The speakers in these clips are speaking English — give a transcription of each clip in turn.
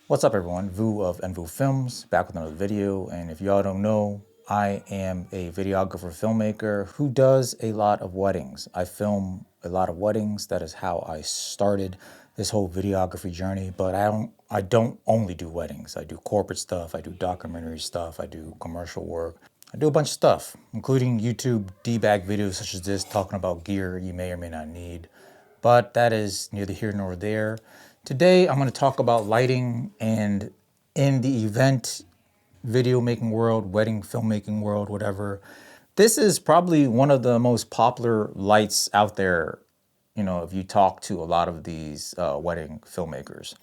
What's up everyone, Vu of NVU Films, back with another video, and if y'all don't know, I am a videographer filmmaker who does a lot of weddings. I film a lot of weddings. That is how I started this whole videography journey, but I don't only do weddings. I do corporate stuff, I do documentary stuff, I do commercial work. I do a bunch of stuff, including YouTube debag videos such as this, talking about gear you may or may not need. But that is neither here nor there. Today, I'm going to talk about lighting, and in the event video making world, wedding filmmaking world, whatever. This is probably one of the most popular lights out there, you know, if you talk to a lot of these wedding filmmakers.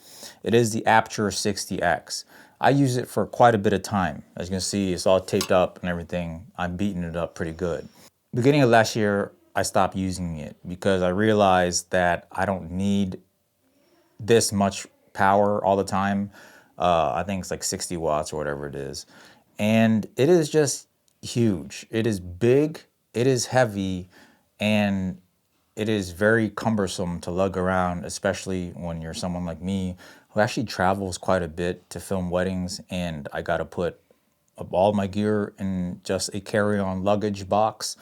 It is the Aputure 60X. I use it for quite a bit of time. As you can see, it's all taped up and everything. I'm beating it up pretty good. Beginning of last year, I stopped using it because I realized that I don't need this much power all the time. I think it's like 60 watts or whatever it is. And it is just huge. It is big, it is heavy, and it is very cumbersome to lug around, especially when you're someone like me who actually travels quite a bit to film weddings, and I gotta put all my gear in just a carry-on luggage box,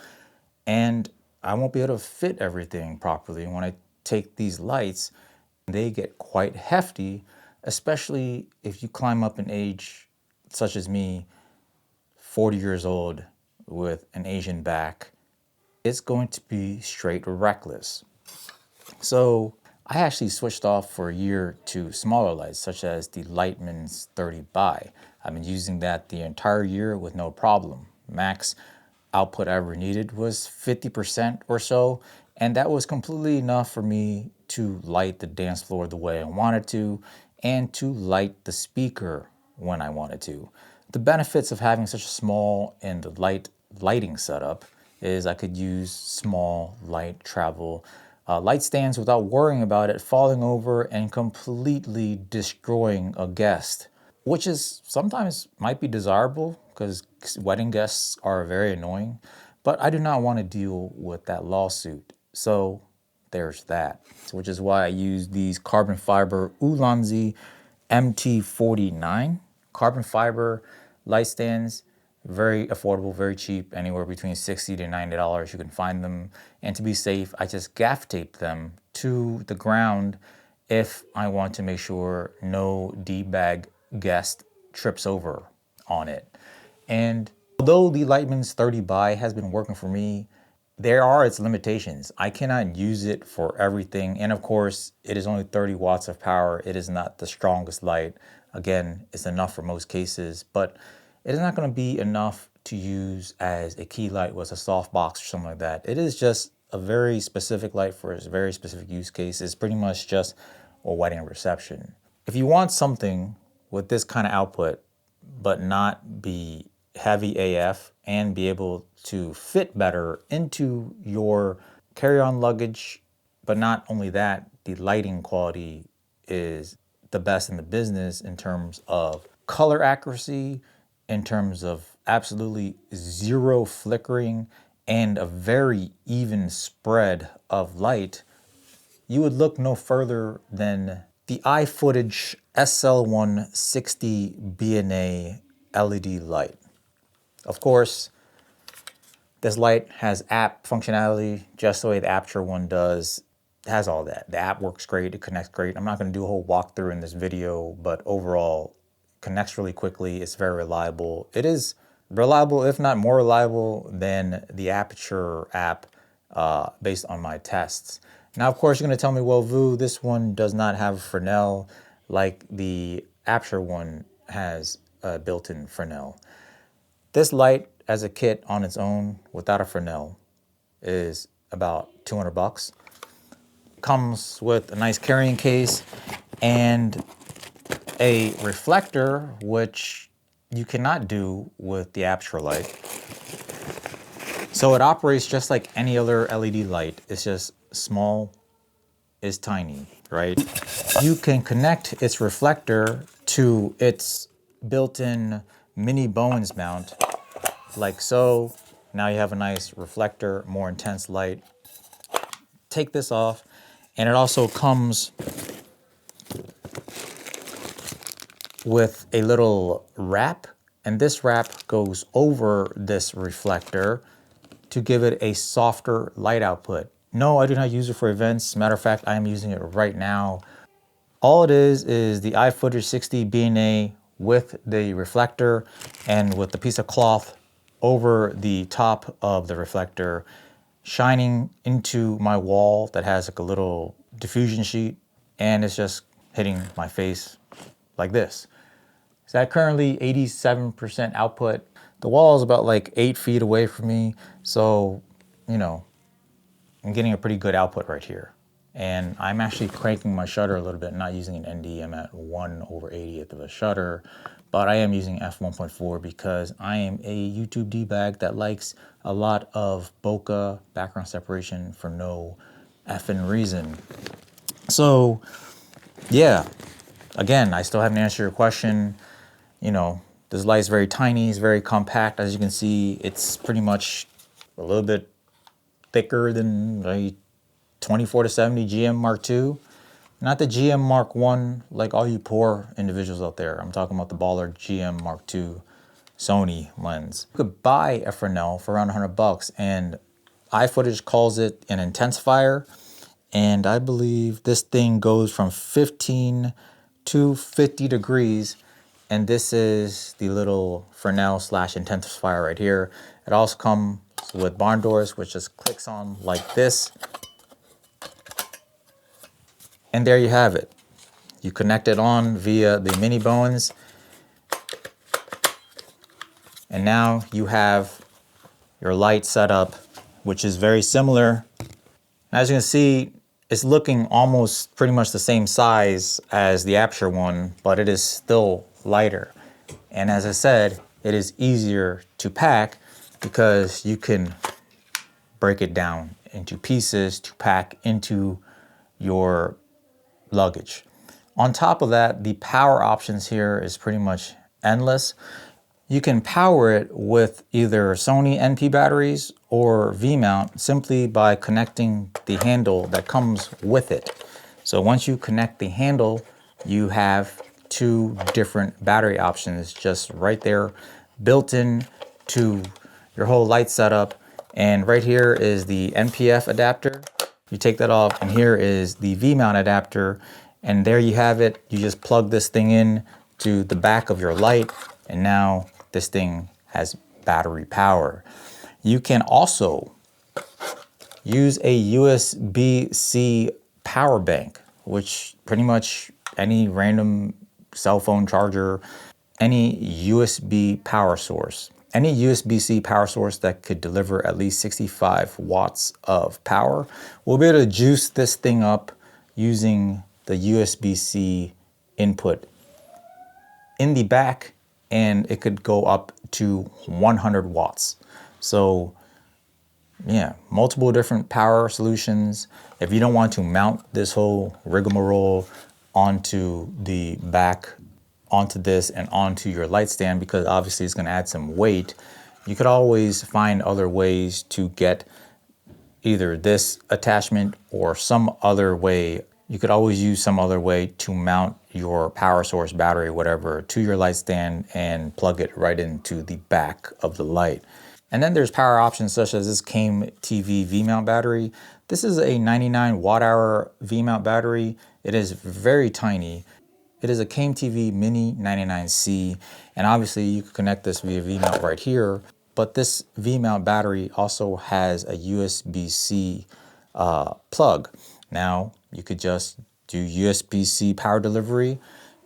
and I won't be able to fit everything properly. When I take these lights, they get quite hefty, especially if you climb up in age, such as me, 40 years old with an Asian back. It's going to be straight reckless. So I actually switched off for a year to smaller lights, such as the Limitless 30-by. I've been using that the entire year with no problem. Max output I ever needed was 50% or so, and that was completely enough for me to light the dance floor the way I wanted to, and to light the speaker when I wanted to. The benefits of having such a small and light lighting setup is I could use small light travel light stands without worrying about it falling over and completely destroying a guest, which is sometimes might be desirable because wedding guests are very annoying, but I do not want to deal with that lawsuit. So there's that, which is why I use these carbon fiber Ulanzi MT49 carbon fiber light stands. Very affordable, very cheap, anywhere between $60 to $90 you can find them. And to be safe, I just gaff tape them to the ground if I want to make sure no D-bag guest trips over on it. And although the Limitless 30-by has been working for me, there are its limitations. I cannot use it for everything. And of course, it is only 30 watts of power. It is not the strongest light. Again, it's enough for most cases, but it is not going to be enough to use as a key light with a softbox or something like that. It is just a very specific light for a very specific use case. It's pretty much just a wedding reception. If you want something with this kind of output, but not be heavy AF and be able to fit better into your carry-on luggage, but not only that, the lighting quality is the best in the business in terms of color accuracy, in terms of absolutely zero flickering, and a very even spread of light, you would look no further than the Ifootage Sl1 60bna LED light. Of course, this light has app functionality just the way the Aputure one does. It has all that. The app works great, it connects great. I'm not going to do a whole walkthrough in this video, but overall, connects really quickly. It's very reliable. It is reliable, if not more reliable than the Aputure app based on my tests. Now, of course, you're going to tell me, well, Vu, this one does not have a FRESNEL like the Aputure one has a built-in FRESNEL. This light as a kit on its own without a FRESNEL is about 200 bucks. Comes with a nice carrying case and a reflector, which you cannot do with the Aputure light. So it operates just like any other LED light. It's just small, is tiny, right? You can connect its reflector to its built-in mini bowens mount, like so. Now you have a nice reflector, more intense light. Take this off, and it also comes with a little wrap, and this wrap goes over this reflector to give it a softer light output. No, I do not use it for events. Matter of fact, I am using it right now. All it is the Ifootage 60bna with the reflector and with the piece of cloth over the top of the reflector, shining into my wall that has like a little diffusion sheet, and it's just hitting my face like this. It's at currently 87% output. The wall is about like 8 feet away from me, so, you know, I'm getting a pretty good output right here. And I'm actually cranking my shutter a little bit, not using an ND. I'm at 1/80th of a shutter, but I am using f1.4 because I am a YouTube D-bag that likes a lot of bokeh background separation for no effing reason. So yeah, again, I still haven't answered your question. You know, this light is very tiny, it's very compact. As you can see, it's pretty much a little bit thicker than a 24-70 GM Mark II. Not the GM Mark I, like all you poor individuals out there. I'm talking about the baller GM Mark II Sony lens. You could buy a FRESNEL for around $100, and Ifootage calls it an Intensifier. And I believe this thing goes from 15 to 50 degrees. And this is the little FRESNEL / Intensifier right here. It also comes with barn doors, which just clicks on like this. And there you have it. You connect it on via the mini bowens. And now you have your light setup, which is very similar. As you can see, it's looking almost pretty much the same size as the Aputure one, but it is still lighter. And as I said, it is easier to pack because you can break it down into pieces to pack into your luggage. On top of that, the power options here is pretty much endless. You can power it with either Sony NP batteries or VMount simply by connecting the handle that comes with it. So once you connect the handle, you have 2 different battery options just right there, built in to your whole light setup. And right here is the NPF adapter. You take that off, and here is the VMount adapter. And there you have it. You just plug this thing in to the back of your light, and now this thing has battery power. You can also use a USB-C power bank, which pretty much any random cell phone charger, any USB power source, any USB-C power source that could deliver at least 65 watts of power, we'll be able to juice this thing up using the USB-C input in the back, and it could go up to 100 watts. So yeah, multiple different power solutions. If you don't want to mount this whole rigmarole onto the back, onto this and onto your light stand, because obviously it's going to add some weight, you could always find other ways to get either this attachment or some other way. You could always use some other way to mount your power source, battery, whatever, to your light stand and plug it right into the back of the light. And then there's power options such as this Came TV VMount battery. This is a 99 watt-hour VMount battery. It is very tiny. It is a Came TV Mini 99C, and obviously you can connect this via VMount right here, but this VMount battery also has a USB-C plug. Now, you could just do USB-C power delivery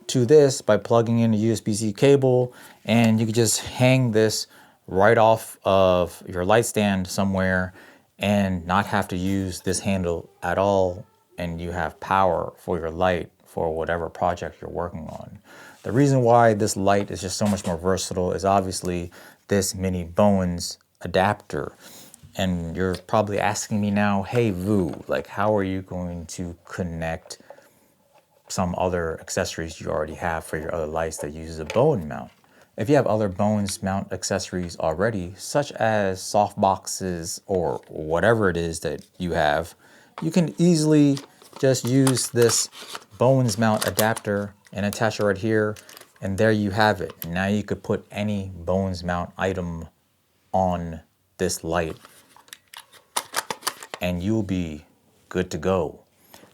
to this by plugging in a USB-C cable, and you could just hang this right off of your light stand somewhere and not have to use this handle at all, and you have power for your light for whatever project you're working on. The reason why this light is just so much more versatile is obviously this mini bowens adapter. And you're probably asking me now, hey Vu, like how are you going to connect some other accessories you already have for your other lights that uses a bowen mount? If you have other bowens mount accessories already, such as softboxes or whatever it is that you have, you can easily just use this bowens mount adapter and attach it right here, And there you have it. Now you could put any bowens mount item on this light and you'll be good to go.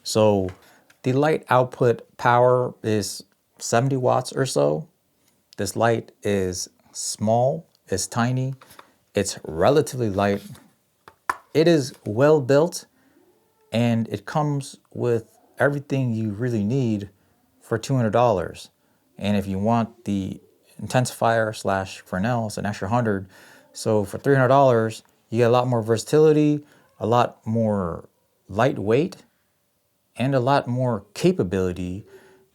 So the light output power is 70 watts or so. This light is small, it's tiny, it's relatively light. It is well built and it comes with everything you really need for $200. And if you want the Intensifier / FRESNEL, it's an extra 100. So for $300, you get a lot more versatility, a lot more lightweight, and a lot more capability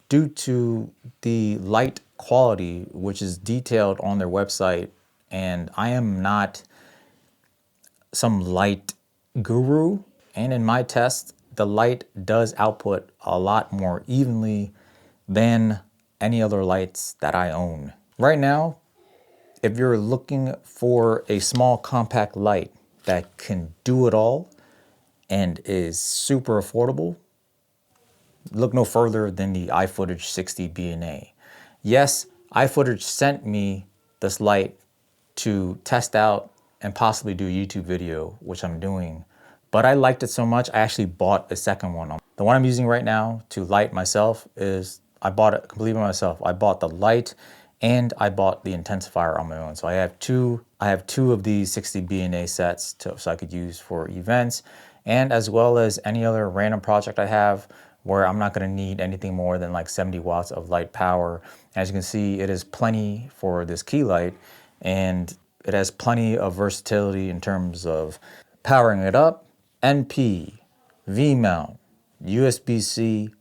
due to the light quality, which is detailed on their website. And I am not some light guru. And in my test, the light does output a lot more evenly than any other lights that I own. Right now, if you're looking for a small compact light that can do it all and is super affordable, look no further than the Ifootage 60bna. Yes, Ifootage sent me this light to test out and possibly do a YouTube video, which I'm doing. But I liked it so much, I actually bought a second one. The one I'm using right now to light myself is, I bought it completely by myself. I bought the light and I bought the intensifier on my own. So I have two of these 60bna sets so I could use for events, and as well as any other random project I have where I'm not gonna need anything more than like 70 watts of light power. As you can see, it is plenty for this key light, and it has plenty of versatility in terms of powering it up, NP, VMount, USB-C,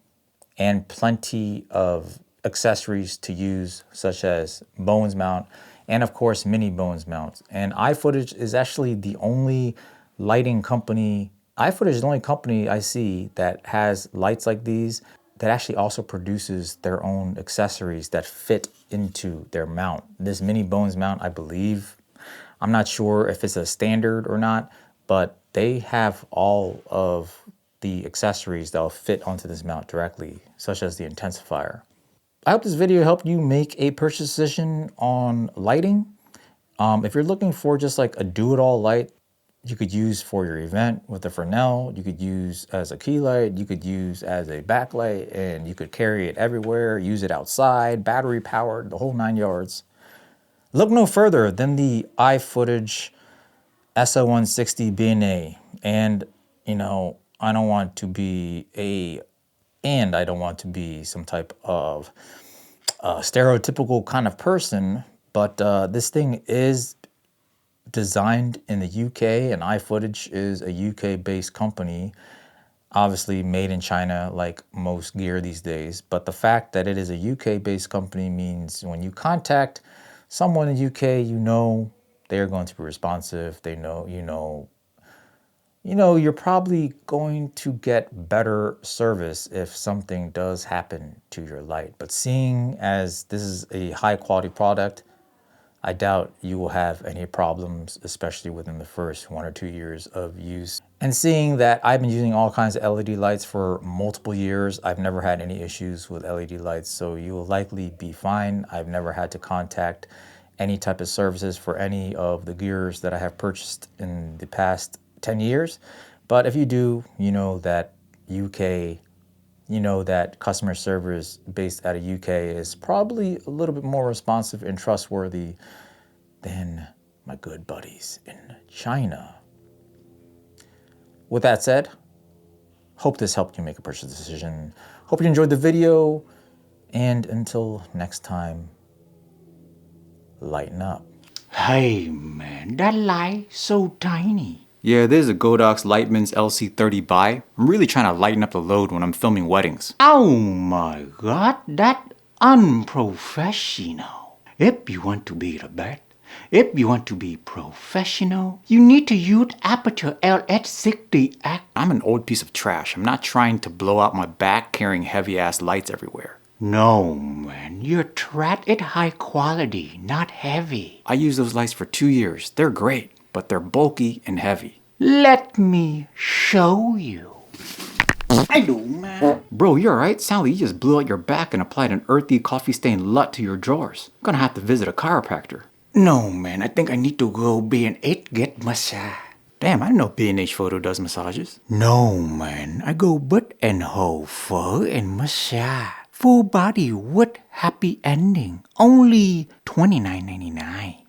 and plenty of accessories to use, such as bowens mount, and of course mini bowens mounts. And Ifootage is actually the only lighting company, Ifootage is the only company I see that has lights like these that actually also produces their own accessories that fit into their mount. This mini bowens mount, I believe, I'm not sure if it's a standard or not, but they have all of the accessories that will fit onto this mount directly, such as the intensifier. I hope this video helped you make a purchase decision on lighting. If you're looking for just like a do-it-all light you could use for your event with the FRESNEL, you could use as a key light, you could use as a backlight, and you could carry it everywhere, use it outside, battery powered, the whole 9 yards. Look no further than the Ifootage Sl1 60bna. And you know, I don't want to be some type of stereotypical kind of person, but this thing is designed in the UK, and Ifootage is a UK-based company, obviously made in China like most gear these days. But the fact that it is a UK-based company means when you contact someone in the UK, you know they're going to be responsive. They know, you're probably going to get better service if something does happen to your light. But seeing as this is a high quality product, I doubt you will have any problems, especially within the first 1 or 2 years of use. And seeing that I've been using all kinds of LED lights for multiple years, I've never had any issues with LED lights, so you will likely be fine. I've never had to contact any type of services for any of the gears that I have purchased in the past 10 years. But if you do, you know that customer service based out of UK is probably a little bit more responsive and trustworthy than my good buddies in China. With that said, hope this helped you make a purchase decision. Hope you enjoyed the video, and until next time, lighten up. Hey man, that light so tiny. Yeah, this is a Godox Lightman's LC30 I'm really trying to lighten up the load when I'm filming weddings. Oh my god, that unprofessional. If you want to be the best, if you want to be professional, you need to use Aputure LS 60x. I'm an old piece of trash. I'm not trying to blow out my back carrying heavy ass lights everywhere. No man, your thread is high quality, not heavy. I used those lights for 2 years. They're great, but they're bulky and heavy. Let me show you. I do, man. Bro, you alright? Sound like you just blew out your back and applied an earthy coffee-stained LUT to your drawers. I'm gonna have to visit a chiropractor. No, man, I think I need to go B&H get massage. Damn, I didn't know B&H Photo does massages. No, man, I go butt and hoe, fur and massage. Full body with happy ending. Only $29.99.